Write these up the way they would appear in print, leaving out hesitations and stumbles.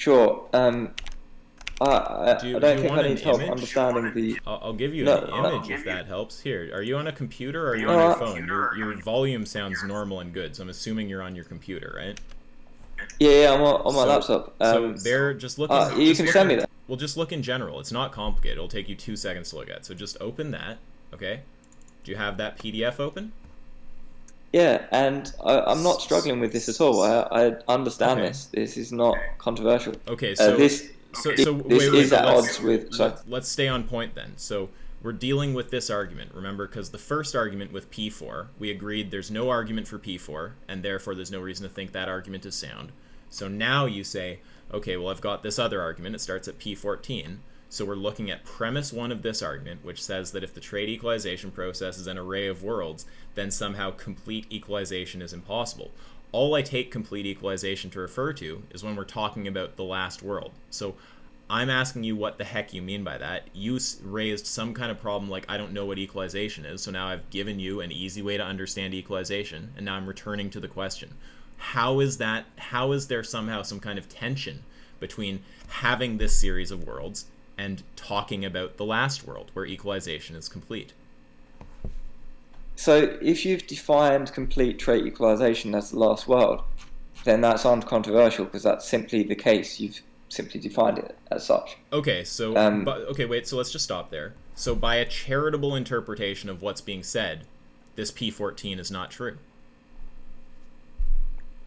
Sure. Do I don't you think want I an need help image? understanding the. I'll give you No, an image if that helps. Here, are you on a computer or are you on no, your phone? Your volume sounds normal and good, so I'm assuming you're on your computer, right? yeah, I'm on my So, laptop. so there, just look in, You just can look send in, me that. well, just look in general. It's not complicated. It'll take you 2 seconds to look at. So just open that, okay? Do you have that PDF open? Yeah, and I'm not struggling with this at all. I understand Okay. this. This is not controversial. Okay, This wait, is but at odds with. Sorry. let's stay on point then. So we're dealing with this argument, remember, because the first argument with P4, we agreed there's no argument for P4, and therefore there's no reason to think that argument is sound. So now you say, okay, well, I've got this other argument. It starts at P14. So we're looking at premise 1 of this argument, which says that if the trait equalization process is an array of worlds, then somehow complete equalization is impossible. All I take complete equalization to refer to is when we're talking about the last world. So I'm asking you what the heck you mean by that. You raised some kind of problem like I don't know what equalization is, so now I've given you an easy way to understand equalization, and now I'm returning to the question. How is there somehow some kind of tension between having this series of worlds and talking about the last world where equalization is complete? So if you've defined complete trait equalization as the last world, then that's uncontroversial because that's simply the case. You've simply defined it as such. Okay, so wait, so let's just stop there. So by a charitable interpretation of what's being said, this P14 is not true.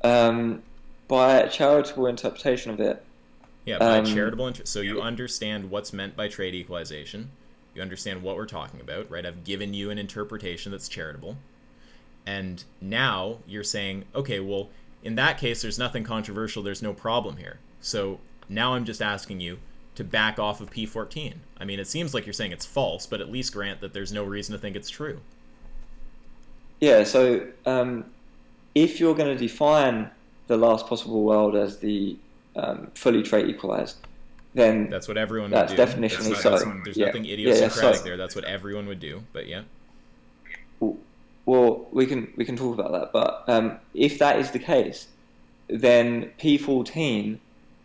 By a charitable interpretation of it. Yeah, by a charitable so you understand what's meant by trait equalization. You understand what we're talking about, right? I've given you an interpretation that's charitable. And now you're saying, okay, well, in that case, there's nothing controversial. There's no problem here. So now I'm just asking you to back off of P14. I mean, it seems like you're saying it's false, but at least grant that there's no reason to think it's true. Yeah, so if you're going to define the last possible world as the fully trait equalized, then that's what everyone would do. That's definitionally so. There's nothing idiosyncratic there. That's what everyone would do. But yeah. Well, we can talk about that. But if that is the case, then P14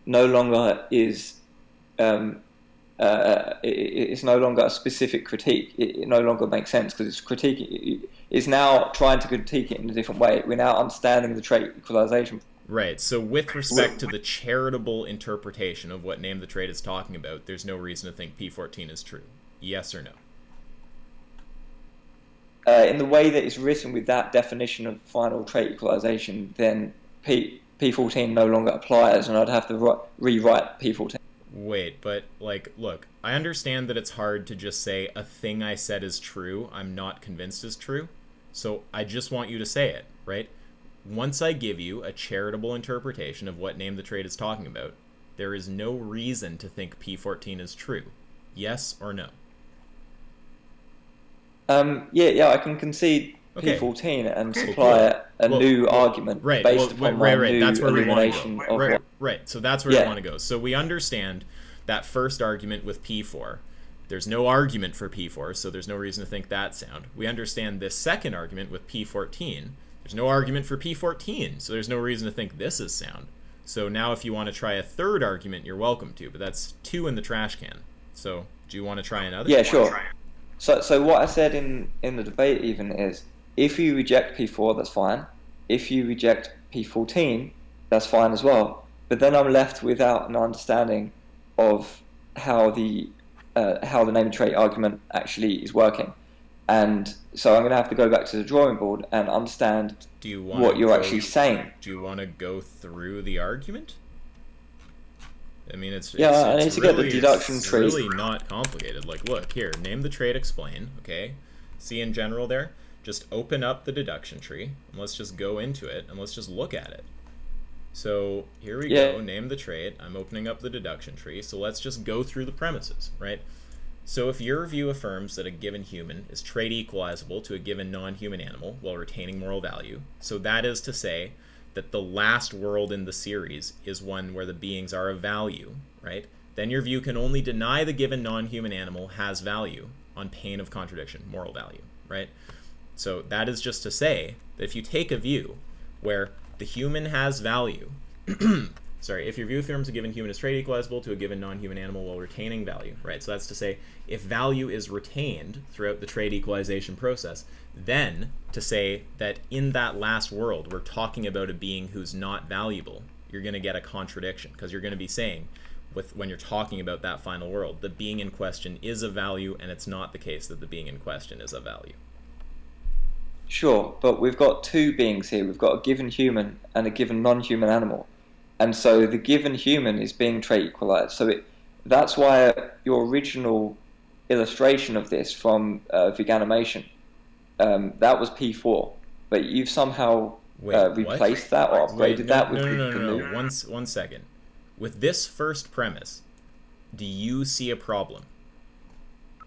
no longer is it's no longer a specific critique. It no longer makes sense because it's critique. It's now trying to critique it in a different way. We're now understanding the trait equalization. Right, so with respect to the charitable interpretation of what name the trait is talking about, there's no reason to think P14 is true. Yes or no? In the way that it's written with that definition of final trait equalization, then P14 no longer applies, and I'd have to rewrite P14. Wait, but, like, look, I understand that it's hard to just say a thing I said is true, I'm not convinced is true, so I just want you to say it, right? Once I give you a charitable interpretation of what name the trait is talking about, there is no reason to think P14 is true. Yes or no? Yeah, I can concede P14 and supply a new argument based upon my new that's where we want to elimination go. of Right, so that's where we want to go. So we understand that first argument with P4. There's no argument for P4, so there's no reason to think that's sound. We understand this second argument with P14. There's no argument for P14, so there's no reason to think this is sound. So now if you want to try a third argument, you're welcome to, but that's 2 in the trash can. So do you want to try another? Yeah, sure. So what I said in the debate even is, if you reject P4, that's fine. If you reject P14, that's fine as well. But then I'm left without an understanding of how the name trait argument actually is working. And so I'm going to have to go back to the drawing board and understand what you're actually saying. Do you want to go through the argument? I mean, it's I need to get the deduction tree. It's really not complicated. Like, look, here, name the trait, explain, okay? See in general there? Just open up the deduction tree, and let's just go into it, and let's just look at it. So here we go, name the trait. I'm opening up the deduction tree, so let's just go through the premises, right? So if your view affirms that a given human is trait equalizable to a given non-human animal while retaining moral value, so that is to say that the last world in the series is one where the beings are of value, right? Then your view can only deny the given non-human animal has value on pain of contradiction, moral value, right? So that is just to say that if you take a view where the human has value, if your view affirms a given human is trait equalizable to a given non-human animal while retaining value, right? So that's to say, if value is retained throughout the trait equalization process, then to say that in that last world we're talking about a being who's not valuable, you're going to get a contradiction, because you're going to be saying, when you're talking about that final world, the being in question is of value, and it's not the case that the being in question is of value. Sure, but we've got two beings here. We've got a given human and a given non-human animal. And so the given human is being trait equalized. So that's why your original illustration of this from Veganimation, that was P4. But you've somehow replaced that or upgraded that with the new. One second. With this first premise, do you see a problem?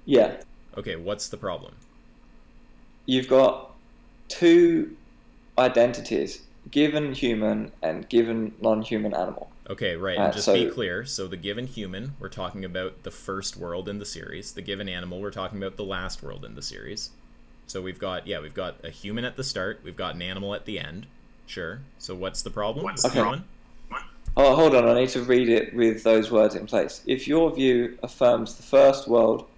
Yeah. Okay, what's the problem? You've got two identities, given human and given non-human animal. Okay, right, and just be clear, so the given human, we're talking about the first world in the series. The given animal, we're talking about the last world in the series. So we've got a human at the start, we've got an animal at the end. Sure. So what's the problem? Okay. Oh, hold on, I need to read it with those words in place. If your view affirms the first world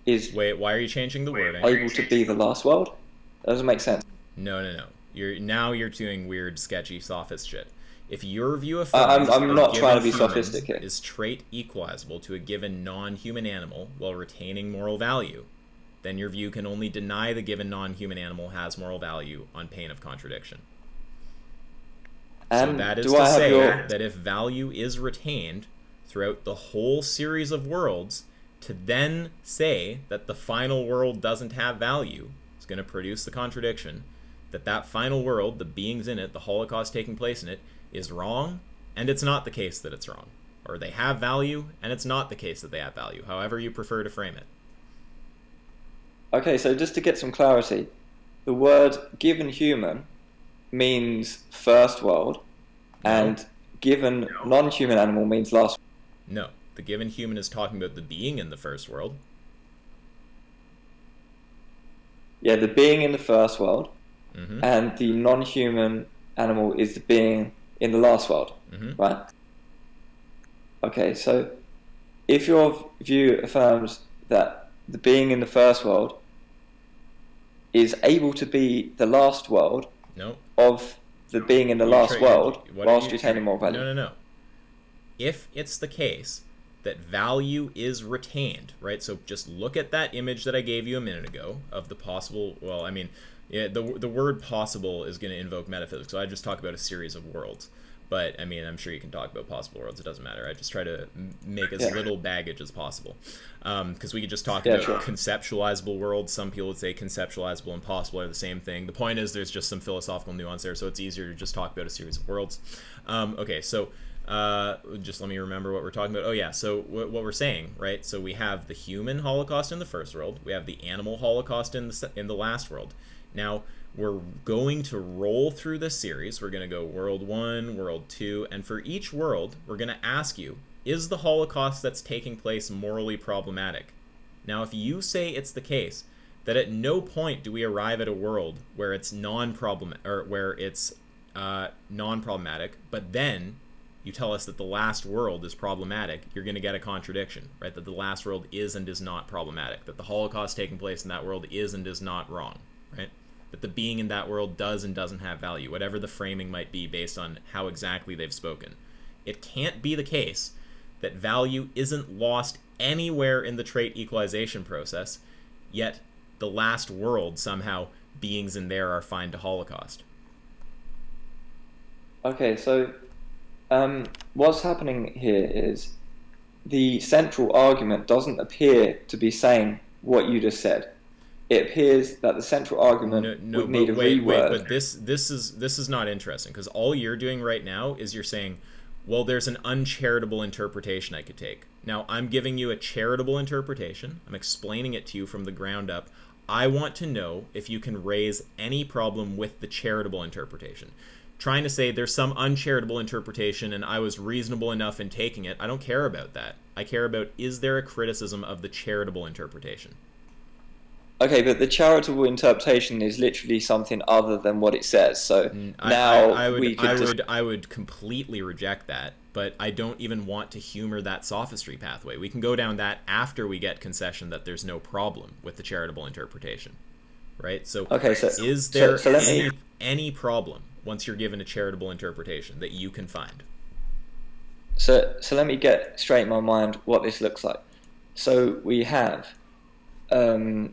is... Wait, why are you changing the wording? ...able to be the last world? That doesn't make sense. No. You're doing weird, sketchy sophist shit. If your view affirms I'm not trying to be sophistic here. Is trait equalizable to a given non-human animal while retaining moral value, then your view can only deny the given non-human animal has moral value on pain of contradiction. So that is to say that if value is retained throughout the whole series of worlds, to then say that the final world doesn't have value is going to produce the contradiction that that final world, the beings in it, the Holocaust taking place in it, is wrong, and it's not the case that it's wrong. Or they have value, and it's not the case that they have value, however you prefer to frame it. Okay, so just to get some clarity, the word given human means first world, and given non-human animal means last. No, the given human is talking about the being in the first world. Yeah, the being in the first world, and the non-human animal is the being in the last world, right? Okay, so if your view affirms that the being in the first world is able to be the last world of the being in the last world whilst retaining more value. No. If it's the case that value is retained, right? So just look at that image that I gave you a minute ago of the possible, well, I mean, yeah, the word possible is going to invoke metaphysics, so I just talk about a series of worlds. But, I mean, I'm sure you can talk about possible worlds. It doesn't matter. I just try to make as little baggage as possible. Because we could just talk about conceptualizable worlds. Some people would say conceptualizable and possible are the same thing. The point is there's just some philosophical nuance there, so it's easier to just talk about a series of worlds. Okay, so just let me remember what we're talking about. Oh, yeah, so what we're saying, right? So we have the human Holocaust in the first world. We have the animal Holocaust in the last world. Now, we're going to roll through this series. We're going to go World 1, World 2, and for each world, we're going to ask you, is the Holocaust that's taking place morally problematic? Now, if you say it's the case that at no point do we arrive at a world where it's non-problematic, but then you tell us that the last world is problematic, you're going to get a contradiction, right? That the last world is and is not problematic, that the Holocaust taking place in that world is and is not wrong, right? That the being in that world does and doesn't have value, whatever the framing might be based on how exactly they've spoken. It can't be the case that value isn't lost anywhere in the trait equalization process, yet the last world somehow beings in there are fine to Holocaust. Okay, so what's happening here is the central argument doesn't appear to be saying what you just said. It appears that the central argument would need a reword. Wait, but this is not interesting, because all you're doing right now is you're saying, well, there's an uncharitable interpretation I could take. Now, I'm giving you a charitable interpretation. I'm explaining it to you from the ground up. I want to know if you can raise any problem with the charitable interpretation. Trying to say there's some uncharitable interpretation and I was reasonable enough in taking it, I don't care about that. I care about, is there a criticism of the charitable interpretation? Okay, but the charitable interpretation is literally something other than what it says. So now I would completely reject that, but I don't even want to humor that sophistry pathway. We can go down that after we get concession that there's no problem with the charitable interpretation, right? So, okay, so is there any problem once you're given a charitable interpretation that you can find? So let me get straight in my mind what this looks like. So we have a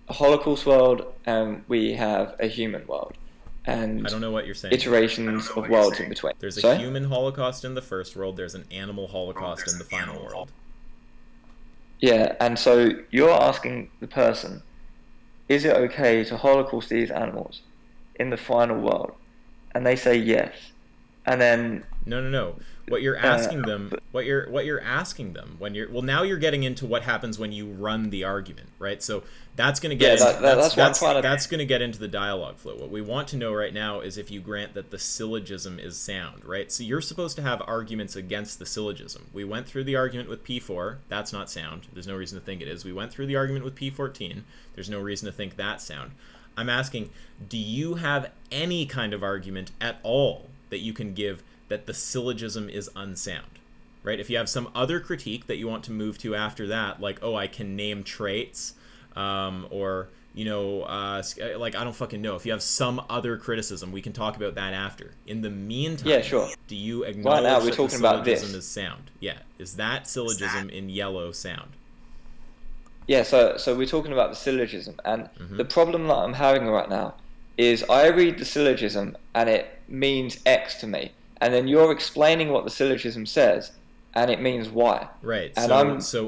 Holocaust world, and we have a human world, and I don't know what you're saying. Iterations of worlds in between. There's a human Holocaust in the first world. There's an animal Holocaust in the final world. Yeah, and so you're asking the person, is it okay to Holocaust these animals in the final world? And they say yes. And then no. What you're asking them, what you're asking them when you're now you're getting into what happens when you run the argument, right? So that's going to get that's going to get into the dialogue flow. What we want to know right now is if you grant that the syllogism is sound, right? So you're supposed to have arguments against the syllogism. We went through the argument with P4, that's not sound. There's no reason to think it is. We went through the argument with P14. There's no reason to think that's sound. I'm asking, do you have any kind of argument at all that you can give that the syllogism is unsound, right? If you have some other critique that you want to move to after that, like, oh, I can name traits, or, like, I don't fucking know. If you have some other criticism, we can talk about that after. In the meantime, yeah, sure. Do you acknowledge right now, we're that talking the about syllogism this. is sound? Yeah. Is that syllogism in yellow sound? Yeah, so we're talking about the syllogism, and the problem that I'm having right now is I read the syllogism and it means X to me, and then you're explaining what the syllogism says and it means Y. Right. And so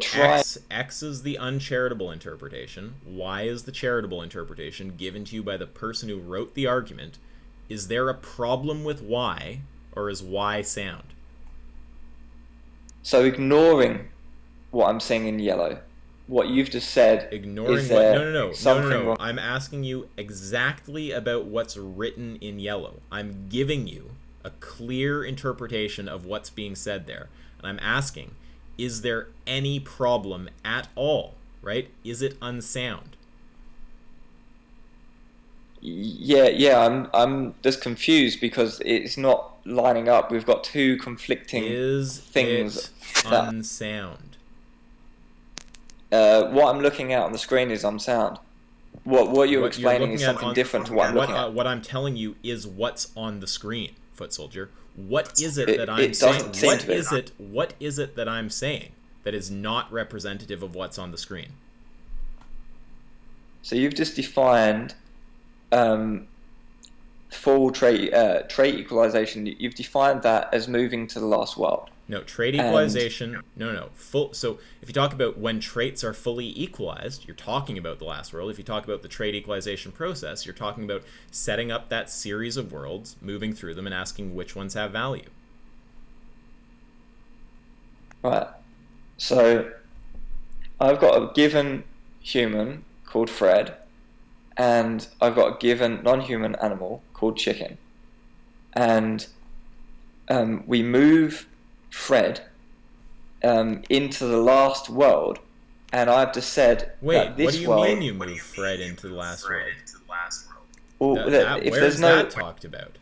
X is the uncharitable interpretation. Y is the charitable interpretation given to you by the person who wrote the argument. Is there a problem with Y, or is Y sound? So ignoring what I'm saying in yellow, what you've just said, ignoring is what? No. I'm asking you exactly about what's written in yellow. I'm giving you a clear interpretation of what's being said there. And I'm asking, is there any problem at all, right? Is it unsound? Yeah, I'm just confused because it's not lining up. We've got two conflicting things. Is it unsound? What I'm looking at on the screen is unsound. What you're explaining is something different to what I'm looking at. What I'm telling you is what's on the screen, Footsoldier. What is it that I'm saying? What is it that I'm saying that is not representative of what's on the screen? So you've just defined full trait equalization. You've defined that as moving to the last world. No, trait equalization. Full. So if you talk about when traits are fully equalized, you're talking about the last world. If you talk about the trait equalization process, you're talking about setting up that series of worlds, moving through them, and asking which ones have value. Right. So I've got a given human called Fred, and I've got a given non-human animal called Chicken, and we move Fred into the last world, and I've just said that this what do you mean you move Fred into the last world? Well, if where's there's no that talked about?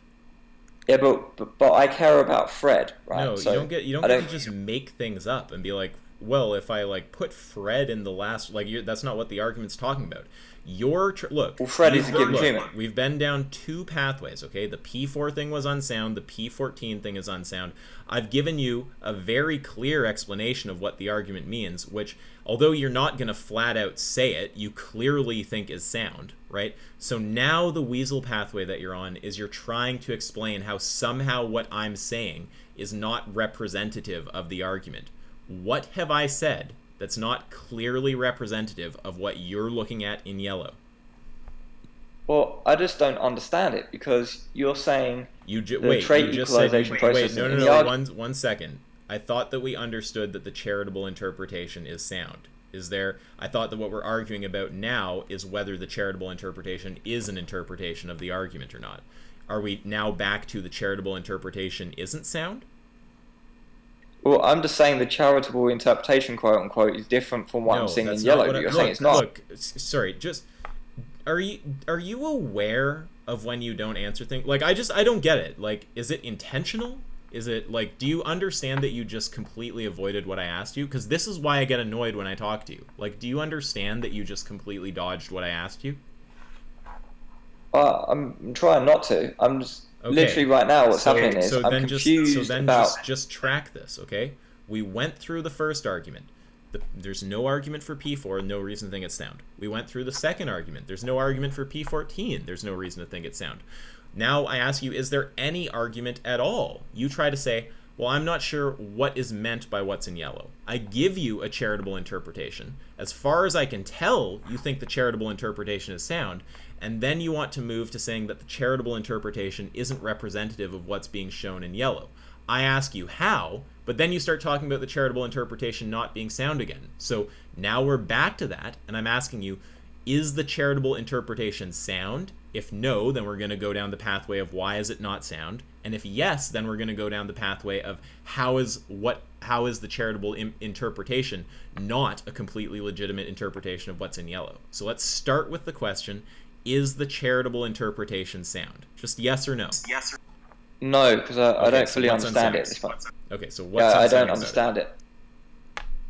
Yeah, but I care about Fred, right? No, so you don't get to just make things up and be like, well, if I like put Fred in the last, like, that's not what the argument's talking about. Look. Well, Fred is a given human. We've been down two pathways, okay? The P4 thing was unsound. The P14 thing is unsound. I've given you a very clear explanation of what the argument means, which, although you're not going to flat out say it, you clearly think is sound, right? So now the weasel pathway that you're on is you're trying to explain how somehow what I'm saying is not representative of the argument. What have I said that's not clearly representative of what you're looking at in yellow? Well, I just don't understand it, because you're saying trait equalization process. No, one second. I thought that we understood that the charitable interpretation is sound. I thought that what we're arguing about now is whether the charitable interpretation is an interpretation of the argument or not. Are we now back to the charitable interpretation isn't sound? Well, I'm just saying the charitable interpretation, quote unquote, is different from what I'm seeing in yellow. You're saying it's not. Look, sorry, just are you aware of when you don't answer things? Like, I don't get it. Like, is it intentional? Is it like, do you understand that you just completely avoided what I asked you? Because this is why I get annoyed when I talk to you. Like, do you understand that you just completely dodged what I asked you? I'm trying not to. I'm just literally right now. What's happening is I'm confused about. Just track this, okay? We went through the first argument. There's no argument for P4, no reason to think it's sound. We went through the second argument. There's no argument for P14. There's no reason to think it's sound. Now I ask you, is there any argument at all? You try to say, well, I'm not sure what is meant by what's in yellow. I give you a charitable interpretation. As far as I can tell, you think the charitable interpretation is sound, and then you want to move to saying that the charitable interpretation isn't representative of what's being shown in yellow. I ask you how, but then you start talking about the charitable interpretation not being sound again. So now we're back to that, and I'm asking you, is the charitable interpretation sound? If no, then we're going to go down the pathway of why is it not sound? And if yes, then we're going to go down the pathway of how is the charitable interpretation not a completely legitimate interpretation of what's in yellow? So let's start with the question, is the charitable interpretation sound? Just yes or no? Yes or no, because I don't fully understand it. Okay, so what's I don't understand it.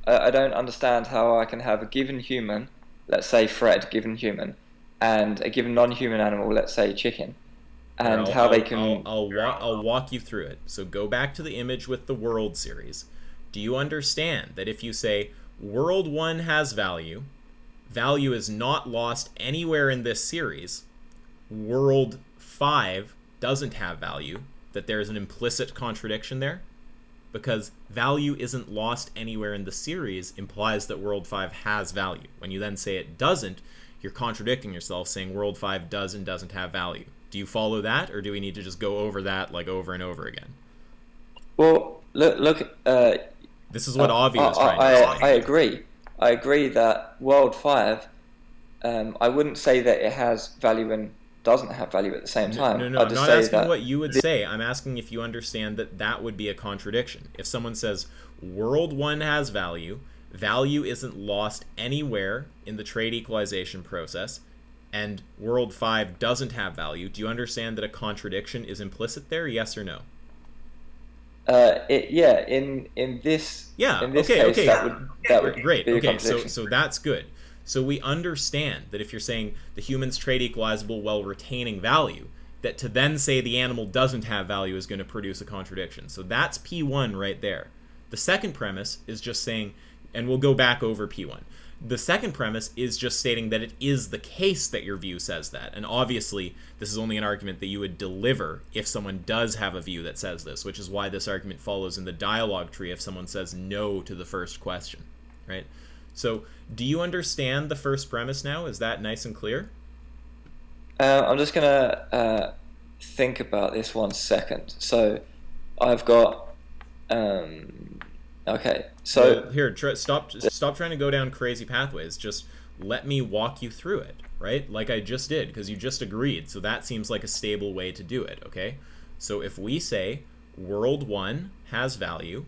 I don't understand how I can have a given human, let's say Fred, given human, and a given non-human animal, let's say chicken, and how they can... I'll walk you through it. So go back to the image with the world series. Do you understand that if you say, world 1 has value, value is not lost anywhere in this series, world 5 doesn't have value, that there's an implicit contradiction there? Because value isn't lost anywhere in the series implies that world 5 has value. When you then say it doesn't, you're contradicting yourself, saying world 5 does and doesn't have value. Do you follow that, or do we need to just go over that like over and over again? Well, look. This is what Avi was trying to say. I agree that world 5. I wouldn't say that it has value and doesn't have value at the same time. No, I'm not asking what you would say. I'm asking if you understand that that would be a contradiction. If someone says world 1 has value, value isn't lost anywhere in the trade equalization process, and world 5 doesn't have value, do you understand that a contradiction is implicit there, yes or no? In this case, that would great. Be a okay, contradiction. so that's good. So we understand that if you're saying the human's trade equalizable while retaining value, that to then say the animal doesn't have value is going to produce a contradiction. So that's P1 right there. The second premise is just saying, and we'll go back over P1. The second premise is just stating that it is the case that your view says that. And obviously, this is only an argument that you would deliver if someone does have a view that says this, which is why this argument follows in the dialogue tree if someone says no to the first question, right? So do you understand the first premise now? Is that nice and clear? I'm just going to think about this 1 second. So I've got... okay, so... Well, here, stop trying to go down crazy pathways. Just let me walk you through it, right? Like I just did, because you just agreed. So that seems like a stable way to do it, okay? So if we say world 1 has value,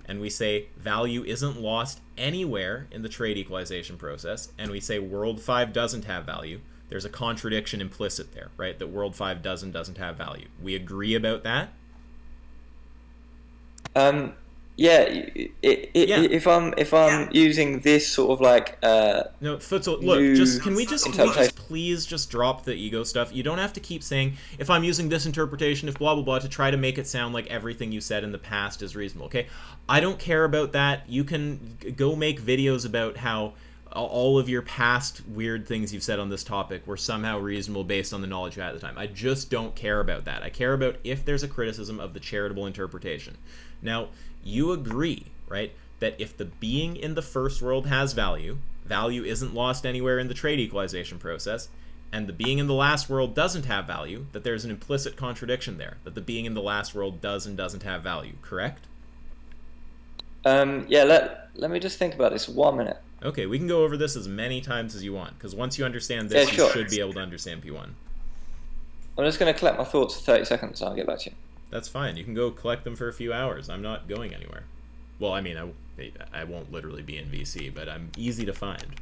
and we say value isn't lost anywhere in the trade equalization process, and we say world 5 doesn't have value, there's a contradiction implicit there, right? That world 5 doesn't have value. We agree about that? If I'm using this sort of like no, Footsoldier, look, can we just please just drop the ego stuff? You don't have to keep saying if I'm using this interpretation, if blah blah blah, to try to make it sound like everything you said in the past is reasonable. Okay, I don't care about that. You can go make videos about how all of your past weird things you've said on this topic were somehow reasonable based on the knowledge you had at the time. I just don't care about that. I care about if there's a criticism of the charitable interpretation. Now, you agree, right, that if the being in the first world has value, value isn't lost anywhere in the trade equalization process, and the being in the last world doesn't have value, that there's an implicit contradiction there, that the being in the last world does and doesn't have value, correct? Let me just think about this 1 minute. Okay, we can go over this as many times as you want, because once you understand this, you should be able to understand P1. I'm just going to collect my thoughts for 30 seconds and I'll get back to you. That's fine. You can go collect them for a few hours. I'm not going anywhere. Well, I mean, I won't literally be in VC, but I'm easy to find.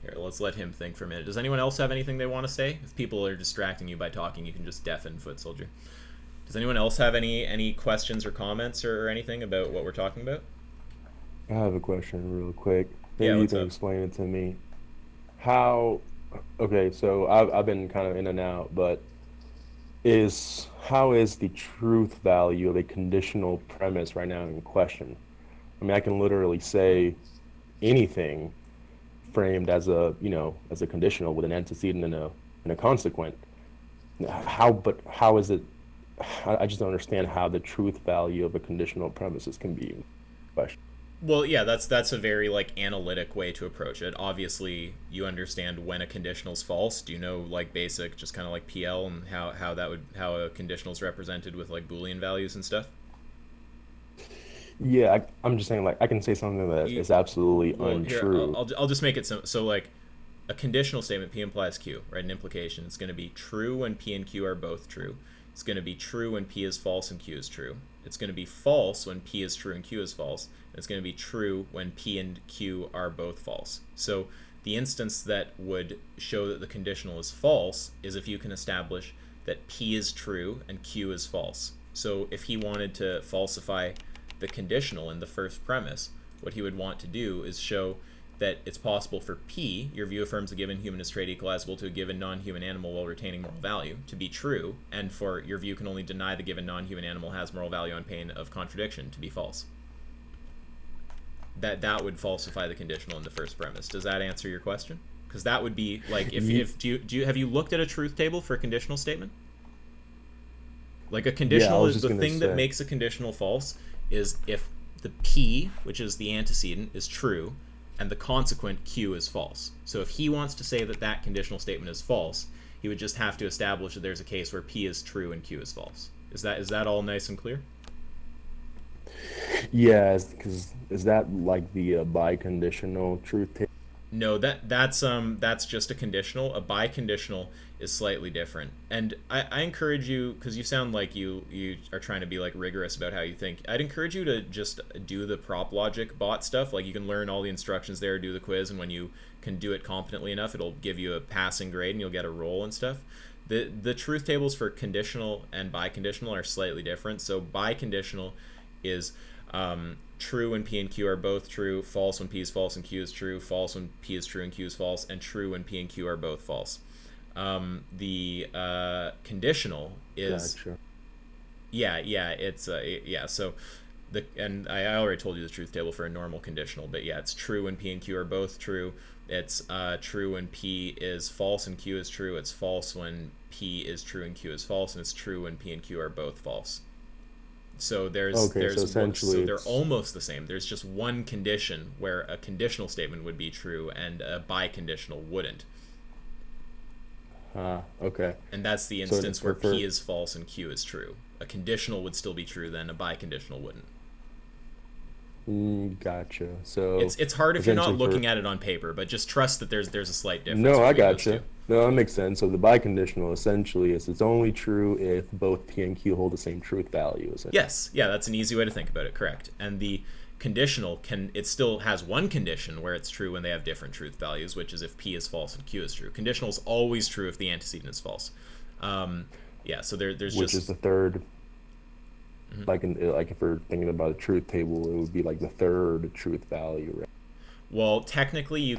Here, let's let him think for a minute. Does anyone else have anything they want to say? If people are distracting you by talking, you can just deafen Footsoldier. Does anyone else have any questions or comments or anything about what we're talking about? I have a question real quick. Yeah, Maybe you what's can up? explain it to me. How, okay, so I've been kind of in and out, but how is the truth value of a conditional premise right now in question? I mean, I can literally say anything framed as as a conditional with an antecedent and a consequent. But how is it? I just don't understand how the truth value of a conditional premises can be in question. Well, yeah, that's a very like analytic way to approach it. Obviously, you understand when a conditional's false. Do you know like basic, just kind of like PL and how a conditional is represented with like Boolean values and stuff? Yeah, I'm just saying, like, I can say something that You is absolutely Well, here untrue. I'll just make it so like a conditional statement, P implies Q, right? An implication. It's going to be true when P and Q are both true. It's going to be true when P is false and Q is true. It's going to be false when P is true and Q is false. And it's going to be true when P and Q are both false. So the instance that would show that the conditional is false is if you can establish that P is true and Q is false. So if he wanted to falsify the conditional in the first premise, what he would want to do is show that it's possible for P, your view affirms a given humanist trait equalizable to a given non-human animal while retaining moral value, to be true, and for your view can only deny the given non-human animal has moral value on pain of contradiction, to be false. That would falsify the conditional in the first premise. Does that answer your question? Because that would be like if do you have you looked at a truth table for a conditional statement? Like a Yeah, I conditional was is just the gonna thing that say. makes a conditional false is if the P, which is the antecedent, is true and the consequent Q is false. So if he wants to say that that conditional statement is false, he would just have to establish that there's a case where P is true and Q is false. Is that all nice and clear? Yeah, because is that like the biconditional truth table? No, that's just a conditional. A biconditional is slightly different. And I encourage you, because you sound like you are trying to be like rigorous about how you think. I'd encourage you to just do the prop logic bot stuff. Like you can learn all the instructions there, do the quiz, and when you can do it competently enough, it'll give you a passing grade and you'll get a roll and stuff. The truth tables for conditional and biconditional are slightly different. So biconditional is true when P and Q are both true, false when P is false and Q is true, false when P is true and Q is false, and true when P and Q are both false. The conditional is Gotcha. yeah, it's yeah. So and I already told you the truth table for a normal conditional, but yeah, it's true when P and Q are both true. It's true when P is false and Q is true. It's false when P is true and Q is false, and it's true when P and Q are both false. So Okay, so essentially so they're it's almost the same. There's just one condition where a conditional statement would be true and a biconditional wouldn't. okay. And that's the So instance where for P is false and Q is true. A conditional would still be true then, a biconditional wouldn't. gotcha. So It's hard if you're not essentially for looking at it on paper, but just trust that there's a slight difference no, I between those gotcha. two. No, that makes sense. So the biconditional essentially is it's only true if both P and Q hold the same truth value. Yes, yeah, that's an easy way to think about it, correct. And the conditional it still has one condition where it's true when they have different truth values, which is if P is false and Q is true. Conditional is always true if the antecedent is false. Yeah, so there's Which just is the third. Mhm. Like if we're thinking about a truth table, it would be like the third truth value, right? Well, technically,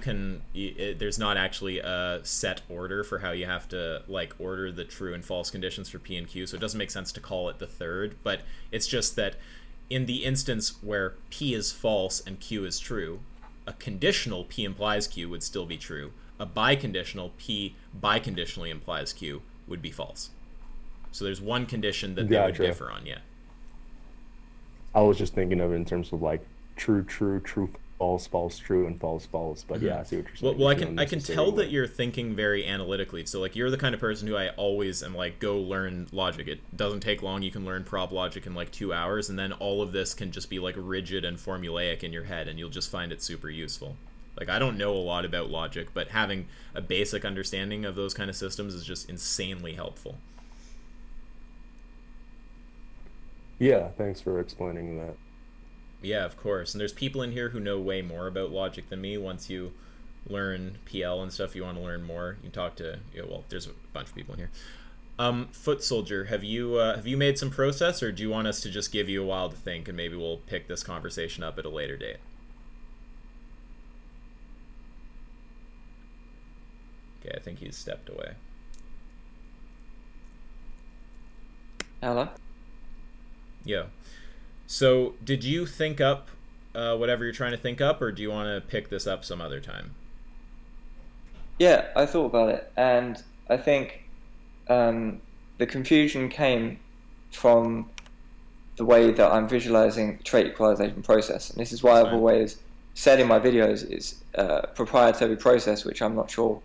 there's not actually a set order for how you have to like order the true and false conditions for P and Q, so it doesn't make sense to call it the third. But it's just that in the instance where P is false and Q is true, a conditional P implies Q would still be true. A biconditional P biconditionally implies Q would be false. So there's one condition that they would Gotcha. differ on, yeah. I was just thinking of it in terms of like true, true, true, false, false, true, and false, false. But Mhm. yeah, I see what you're Well, saying. well, I There's can no I can tell necessary that way. you're thinking very analytically. So like you're the kind of person who I always am like go learn logic. It doesn't take long. You can learn prop logic in like 2 hours, and then all of this can just be like rigid and formulaic in your head, and you'll just find it super useful. Like, I don't know a lot about logic, but having a basic understanding of those kind of systems is just insanely helpful. Yeah, thanks for explaining that. Yeah, of course. And there's people in here who know way more about logic than me. Once you learn PL and stuff, you want to learn more, you talk to, well, there's a bunch of people in here. Footsoldier, have you made some process, or do you want us to just give you a while to think, and maybe we'll pick this conversation up at a later date? Okay, I think he's stepped away. Hello? Yeah. So, did you think up whatever you're trying to think up, or do you want to pick this up some other time? Yeah, I thought about it, and I think the confusion came from the way that I'm visualizing the trait equalization process. And this is why I've always said in my videos it's a proprietary process, which I'm not sure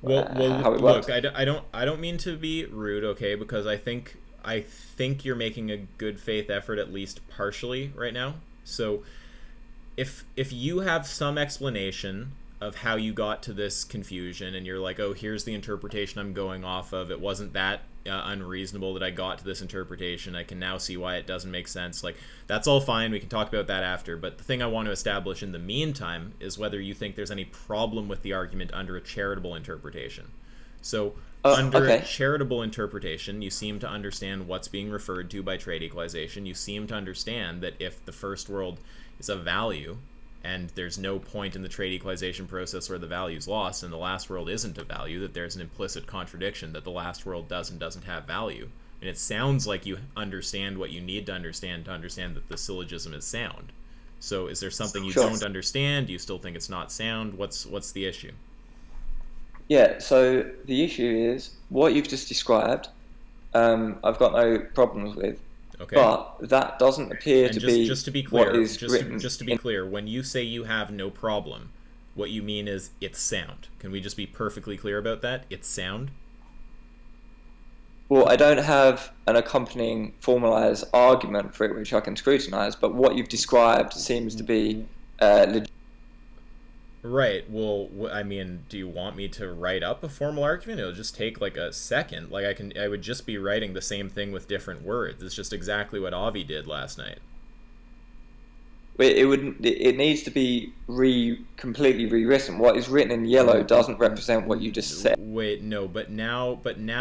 how it works. Look, I don't mean to be rude, okay, because I think you're making a good faith effort, at least partially right now. So if you have some explanation of how you got to this confusion, and you're like, oh, here's the interpretation I'm going off of, it wasn't that unreasonable that I got to this interpretation, I can now see why it doesn't make sense, like, that's all fine, we can talk about that after. But the thing I want to establish in the meantime is whether you think there's any problem with the argument under a charitable interpretation. So under a charitable interpretation, you seem to understand what's being referred to by trait equalization. You seem to understand that if the first world is of value, and there's no point in the trait equalization process where the value's lost, and the last world isn't of value, that there's an implicit contradiction, that the last world does and doesn't have value. And it sounds like you understand what you need to understand that the syllogism is sound. So is there something you don't understand? Do you still think it's not sound? What's the issue? Yeah, so the issue is what you've just described, I've got no problems with. Okay. But that doesn't appear to be just to be clear, what is written. Just to be clear, when you say you have no problem, what you mean is it's sound. Can we just be perfectly clear about that? It's sound? Well, I don't have an accompanying formalized argument for it which I can scrutinize, but what you've described seems to be legit. Right. Well, I mean, do you want me to write up a formal argument? It'll just take like a second. Like I would just be writing the same thing with different words. It's just exactly what Avi did last night. It needs to be completely rewritten. What is written in yellow doesn't represent what you just said. Wait, no, but now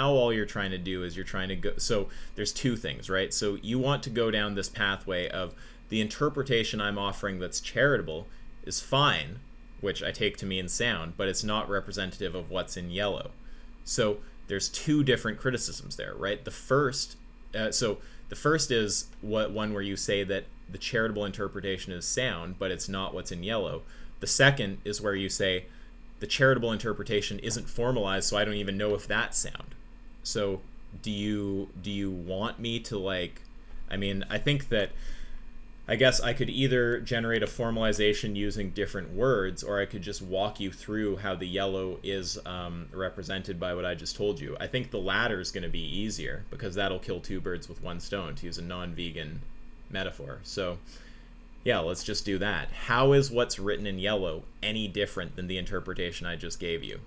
all you're trying to do is you're trying to go. So there's two things, right? So you want to go down this pathway of the interpretation I'm offering that's charitable is fine, which I take to mean sound, but it's not representative of what's in yellow. So there's two different criticisms there, right? The first is one where you say that the charitable interpretation is sound, but it's not what's in yellow. The second is where you say the charitable interpretation isn't formalized, so I don't even know if that's sound. So do you want me to, like, I mean, I guess I could either generate a formalization using different words, or I could just walk you through how the yellow is represented by what I just told you. I think the latter is going to be easier, because that'll kill two birds with one stone, to use a non-vegan metaphor. So yeah, let's just do that. How is what's written in yellow any different than the interpretation I just gave you?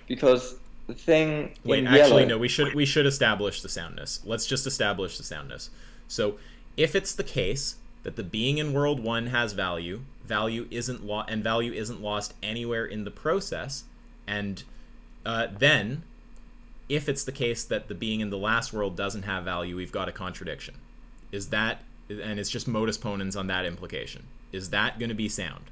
Because the thing in yellow... No, we should establish the soundness. Let's just establish the soundness. So if it's the case that the being in world 1 has value isn't lost anywhere in the process, and then if it's the case that the being in the last world doesn't have value, we've got a contradiction. Is that, and it's just modus ponens on that implication, is that going to be sound?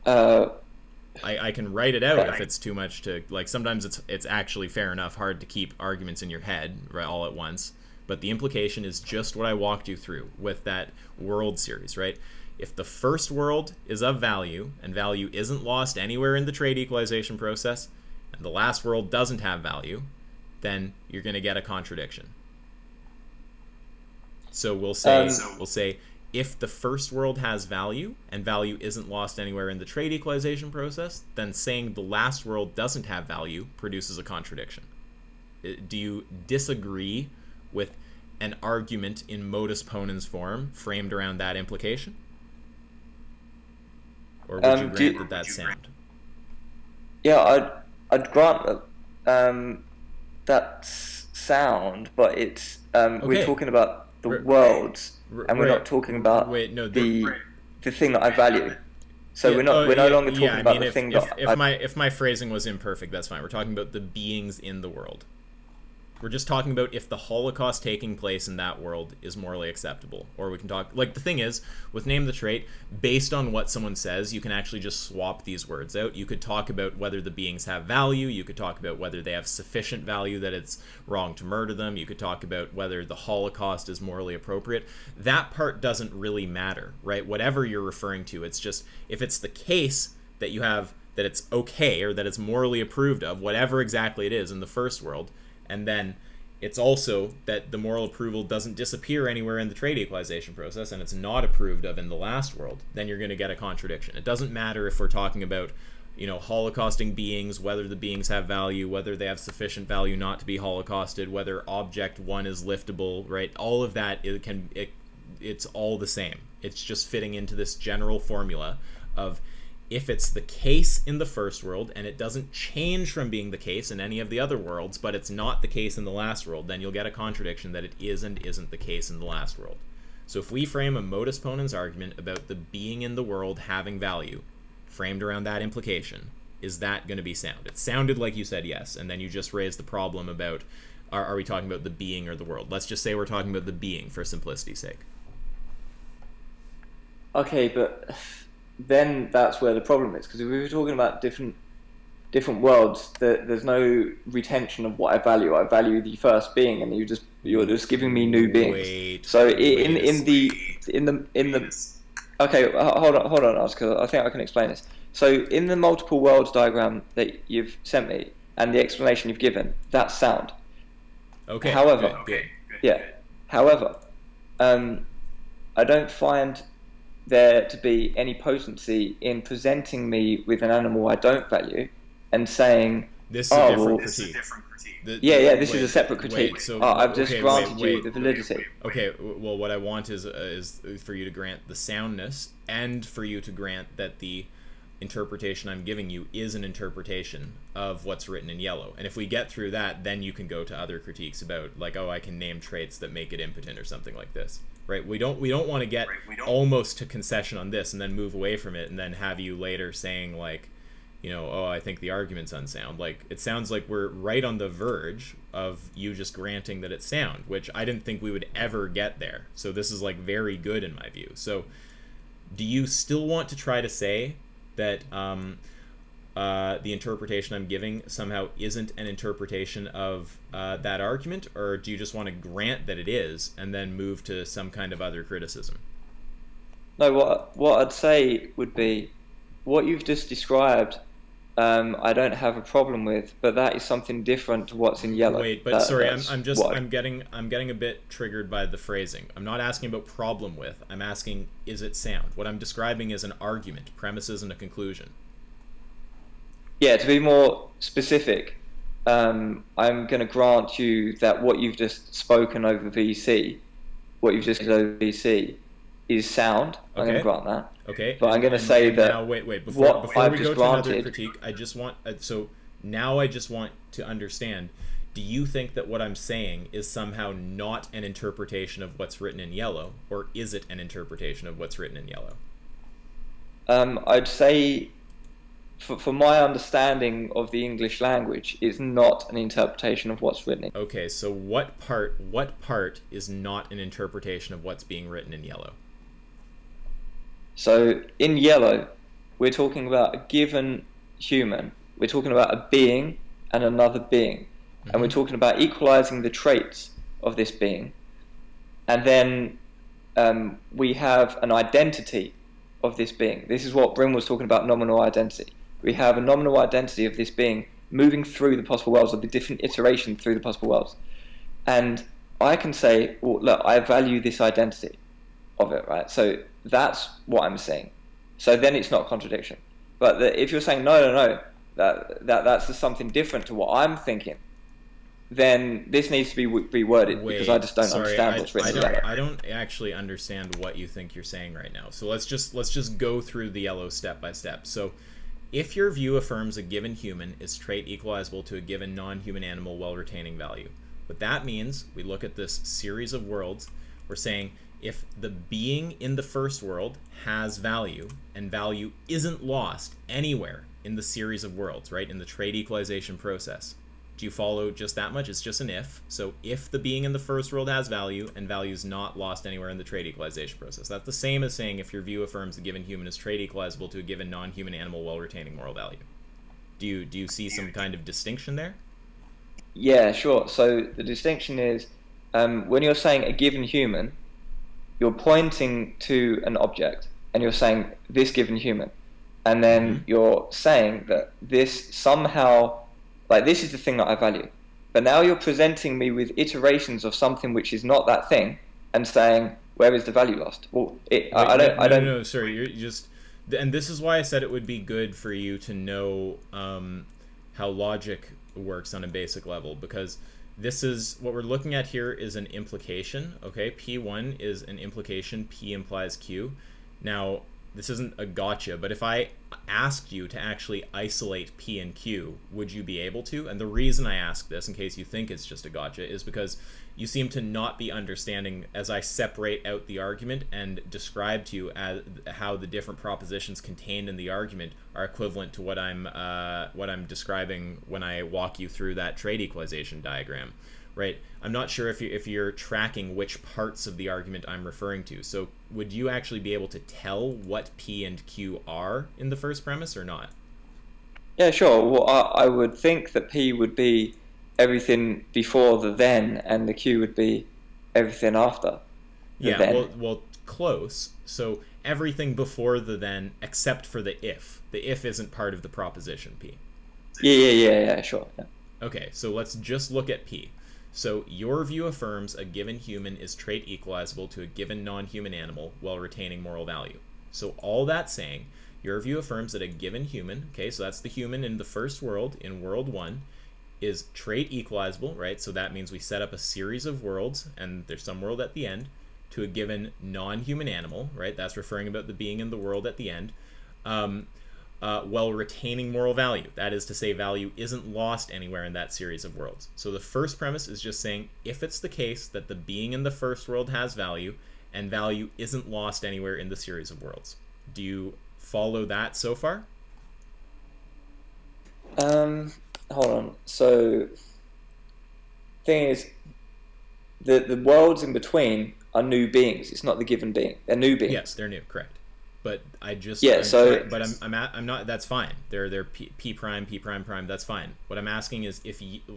I can write it out if it's too much to, like, sometimes it's actually fair enough hard to keep arguments in your head right all at once. But the implication is just what I walked you through with that world series, right? If the first world is of value, and value isn't lost anywhere in the trait equalization process, and the last world doesn't have value, then you're going to get a contradiction. So we'll say if the first world has value, and value isn't lost anywhere in the trait equalization process, then saying the last world doesn't have value produces a contradiction. Do you disagree with an argument in modus ponens form framed around that implication? Or would you grant that that's sound? Yeah, I'd grant that that's sound, but it's we're talking about the worlds, and we're not talking about the thing that I value. So we're no longer talking about the thing that if my phrasing was imperfect, that's fine. We're talking about the beings in the world. We're just talking about if the Holocaust taking place in that world is morally acceptable. Or we can talk, like, the thing is, with Name the Trait, based on what someone says, you can actually just swap these words out. You could talk about whether the beings have value. You could talk about whether they have sufficient value that it's wrong to murder them. You could talk about whether the Holocaust is morally appropriate. That part doesn't really matter, right? Whatever you're referring to, it's just, if it's the case that you have, that it's okay, or that it's morally approved of, whatever exactly it is in the first world, and then it's also that the moral approval doesn't disappear anywhere in the trade equalization process, and it's not approved of in the last world, then you're going to get a contradiction. It doesn't matter if we're talking about, holocausting beings, whether the beings have value, whether they have sufficient value not to be holocausted, whether object one is liftable, right? All of that, it's all the same. It's just fitting into this general formula of, if it's the case in the first world and it doesn't change from being the case in any of the other worlds, but it's not the case in the last world, then you'll get a contradiction that it is and isn't the case in the last world. So if we frame a modus ponens argument about the being in the world having value, framed around that implication, is that going to be sound? It sounded like you said yes, and then you just raised the problem about, are we talking about the being or the world? Let's just say we're talking about the being for simplicity's sake. Okay, but then that's where the problem is, because if we were talking about different worlds, there's no retention of what I value. I value the first being, and you're just giving me new beings. Okay, hold on, Oscar. I think I can explain this. So in the multiple worlds diagram that you've sent me and the explanation you've given, that's sound. Okay. However, good. Yeah. However, I don't find there to be any potency in presenting me with an animal I don't value and saying, this is a different critique. This is a separate critique. I've just granted you the validity. Okay, well, what I want is for you to grant the soundness, and for you to grant that the interpretation I'm giving you is an interpretation of what's written in yellow. And if we get through that, then you can go to other critiques about, like, I can name traits that make it impotent or something like this. Right? We don't want to get almost to concession on this and then move away from it and then have you later saying, like, I think the argument's unsound. Like, it sounds like we're right on the verge of you just granting that it's sound, which I didn't think we would ever get there. So this is, like, very good in my view. So do you still want to try to say that the interpretation I'm giving somehow isn't an interpretation of that argument, or do you just want to grant that it is and then move to some kind of other criticism? No, what I'd say would be, what you've just described, I don't have a problem with, but that is something different to what's in yellow. Wait, but sorry, I'm getting a bit triggered by the phrasing. I'm not asking about problem with. I'm asking, is it sound? What I'm describing is an argument, premises, and a conclusion. Yeah, to be more specific, I'm going to grant you that what you've just spoken over VC, is sound. I'm going to grant that. Okay. But I'm going to say that. Now, wait. Before we go to another critique, I just want to understand. Do you think that what I'm saying is somehow not an interpretation of what's written in yellow, or is it an interpretation of what's written in yellow? I'd say, for my understanding of the English language, it's not an interpretation of what's written in. Okay, so what part is not an interpretation of what's being written in yellow? So in yellow, we're talking about a given human. We're talking about a being and another being. Mm-hmm. And we're talking about equalizing the traits of this being. And then we have an identity of this being. This is what Bryn was talking about, nominal identity. We have a nominal identity of this being moving through the possible worlds, of the different iterations through the possible worlds. And I can say, well, look, I value this identity of it, right? So that's what I'm saying. So then it's not a contradiction. But if you're saying, no, that's just something different to what I'm thinking, then this needs to be reworded because I just don't understand what's written there. I don't actually understand what you think you're saying right now. So let's just go through the yellow step by step. So if your view affirms a given human is trait equalizable to a given non-human animal while retaining value, what that means, we look at this series of worlds, we're saying if the being in the first world has value and value isn't lost anywhere in the series of worlds, right, in the trait equalization process. Do you follow just that much? It's just an if. So if the being in the first world has value and value is not lost anywhere in the trait equalization process. That's the same as saying if your view affirms a given human is trait equalizable to a given non-human animal while retaining moral value. Do you see some kind of distinction there? Yeah, sure. So the distinction is when you're saying a given human, you're pointing to an object and you're saying this given human. And then you're saying that this somehow, like this is the thing that I value. But now you're presenting me with iterations of something which is not that thing and saying, where is the value lost? Well, I don't. No, sorry. You're just, and this is why I said it would be good for you to know how logic works on a basic level, because this is what we're looking at here is an implication. Okay, P1 is an implication. P implies Q. Now, this isn't a gotcha, but if I asked you to actually isolate P and Q, would you be able to? And the reason I ask this, in case you think it's just a gotcha, is because you seem to not be understanding as I separate out the argument and describe to you as how the different propositions contained in the argument are equivalent to what I'm describing when I walk you through that trait equalization diagram. Right, I'm not sure if you're tracking which parts of the argument I'm referring to. So would you actually be able to tell what P and Q are in the first premise or not? Yeah, sure. Well, I would think that P would be everything before the then, and the Q would be everything after the yeah, then. Well, close. So everything before the then, except for the if. The if isn't part of the proposition P. Yeah, sure. Yeah. Okay, so let's just look at P. So your view affirms a given human is trait equalizable to a given non-human animal while retaining moral value. So all that's saying, your view affirms that a given human, okay, so that's the human in the first world, in world 1, is trait equalizable, right? So that means we set up a series of worlds, and there's some world at the end, to a given non-human animal, right? That's referring about the being in the world at the end. While retaining moral value. That is to say, value isn't lost anywhere in that series of worlds. So the first premise is just saying, if it's the case that the being in the first world has value, and value isn't lost anywhere in the series of worlds. Do you follow that so far? Hold on. So, thing is, the worlds in between are new beings. It's not the given being. They're new beings. Yes, they're new, correct. But I just I'm not. That's fine. They're P prime, P prime prime. That's fine. What I'm asking is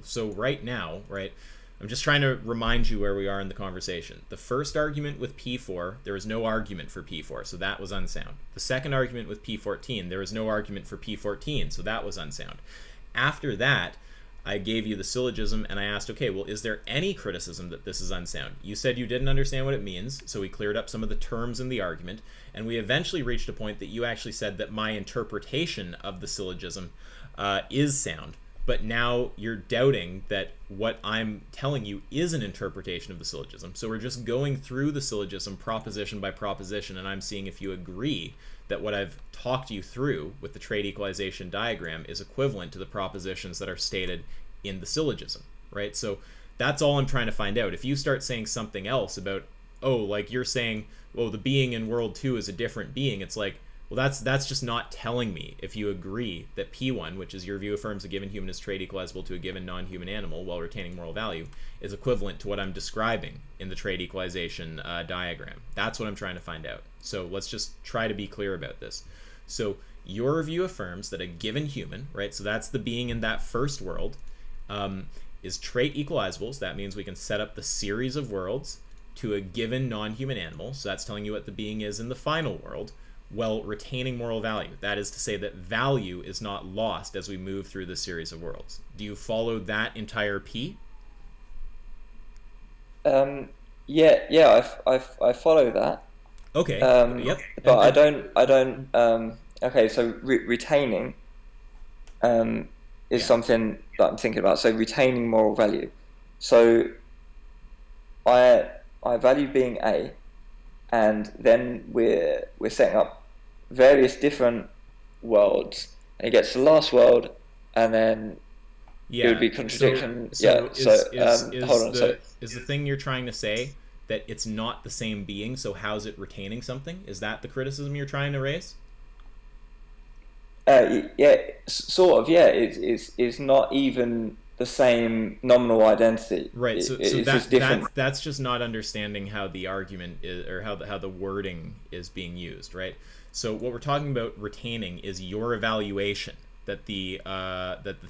so right now, right? I'm just trying to remind you where we are in the conversation. The first argument with P4, there was no argument for P4, so that was unsound. The second argument with P14, there was no argument for P14, so that was unsound. After that, I gave you the syllogism and I asked, okay, well, is there any criticism that this is unsound? You said you didn't understand what it means, so we cleared up some of the terms in the argument, and we eventually reached a point that you actually said that my interpretation of the syllogism is sound. But now you're doubting that what I'm telling you is an interpretation of the syllogism. So we're just going through the syllogism proposition by proposition, and I'm seeing if you agree that what I've talked you through with the trait equalization diagram is equivalent to the propositions that are stated in the syllogism, right? So that's all I'm trying to find out. If you start saying something else about, oh, like you're saying, well, the being in world 2 is a different being, it's like, well, that's just not telling me if you agree that P1, which is your view affirms a given human is trait equalizable to a given non-human animal while retaining moral value, is equivalent to what I'm describing in the trait equalization diagram. That's what I'm trying to find out. So let's just try to be clear about this. So your view affirms that a given human, right, so that's the being in that first world, is trait equalizable, so that means we can set up the series of worlds to a given non-human animal, so that's telling you what the being is in the final world, while retaining moral value. That is to say that value is not lost as we move through the series of worlds. Do you follow that entire P? Yeah, I follow that. Okay. Yep. But I don't. Okay, so retaining is something that I'm thinking about. So retaining moral value. So I value being A, and then we're setting up various different worlds, and it gets to the last world, and then it would be contradiction. Hold on. Is the thing you're trying to say that it's not the same being, so how's it retaining something? Is that the criticism you're trying to raise? Yeah, sort of. Yeah, it's not even the same nominal identity. Right. So it's just different. That's just not understanding how the argument is, or how the wording is being used, right? So what we're talking about retaining is your evaluation that the